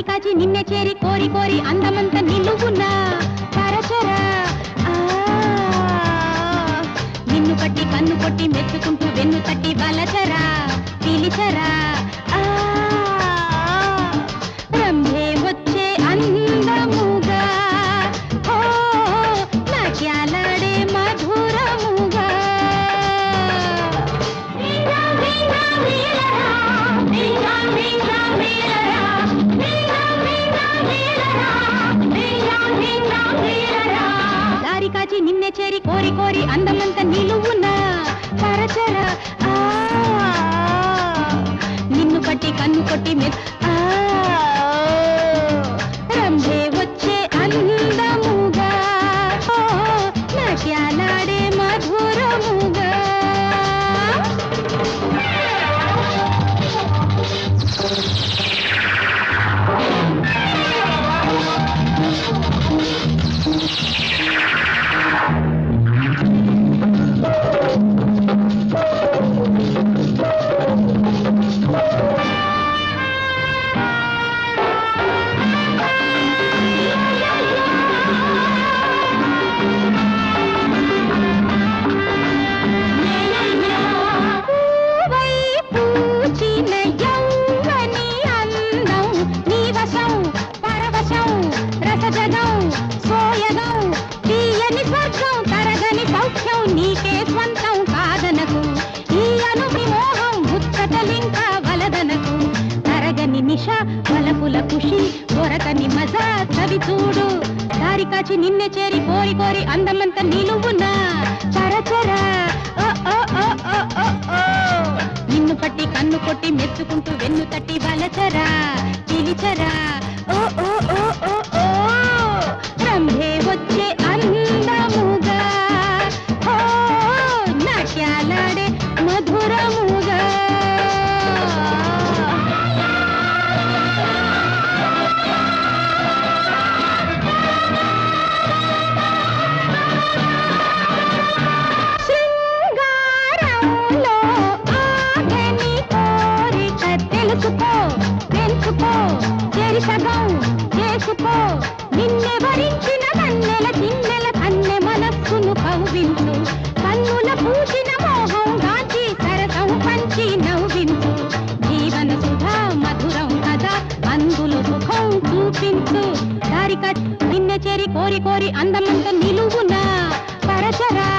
కాచి నిన్నే చేరి కోరి కోరి అందమంత నిలువున్నా పరచరా నిన్ను పట్టి కన్ను కొట్టి మెచ్చుకుంటూ వెన్ను తట్టి బలచరా పిలిచరా బ్రహ్మే వచ్చే అందముగా ఓ నాట్యాలాడే మధురముగా దారి కాచి నిన్నే చేరి కోరి కోరి అందమంత నిలువున్నా పరచరా నిన్ను పట్టి కన్ను కొట్టి రంభే వచ్చే అందముగా నాట్యాలాడే మధురముగా నీకే స్వంతం కాదనకు ఈ అనువిమోహం ముచ్చటలింకా వలదనకు తరగని నిష వలపుల ఖుషి దొరకని మజా చవి చూడు దారి కాచి నిన్నే చేరి కోరి కోరి అందమంత నిలువునా చరచరా నిన్ను పట్టి కన్ను కొట్టి మెచ్చుకుంటూ వెన్ను తట్టి బలచరా పిలిచరా ఓ ఓ ఓ ఓ ఓ రంభే వచ్చే అందముగా నాట్యాలాడే మధురముగా శృంగారంలో ఆగని కోరిక తెలుసుకో పెంచుకో చెరి సగం చేసుకో నిన్నే భరించిన కన్నెల చిన్నెల కన్నె మనస్సును కవ్వించు కన్నుల పూసిన మోహం గాంచి సరసం పంచి నవ్వించు జీవన సుధా మధురం కదా అందులో సుఖం చూపించు దారిక నిన్నే చేరి కోరి కోరి అందమంత నిలువునా పరచరా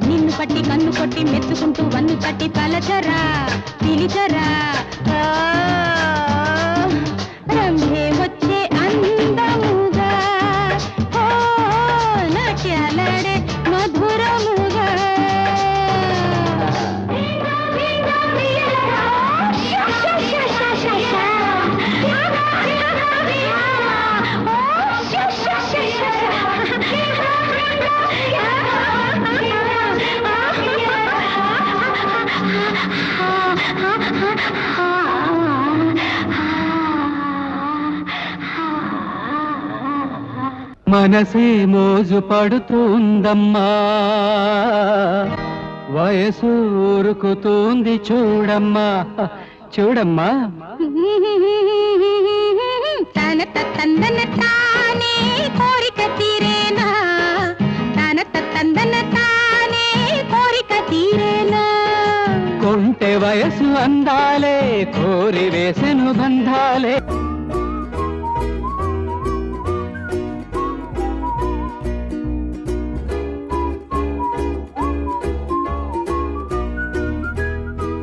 నిన్ను పట్టి కన్ను కొట్టి మెచ్చుకుంటూ వన్ను తట్టి పలచరా పిలిచరా రంభే వచ్చే అందముగా నాట్యాలాడే మధురముగా మనసే మోజు పడుతుందమ్మా వయసు ఊరుకుతుంది చూడమ్మా చూడమ్మా తన తందన తానే కోరిక తీరేనా తన తందన తానే కోరిక తీరేనా కొంటె వయసు అందాలే కోరి వేసెను బంధాలే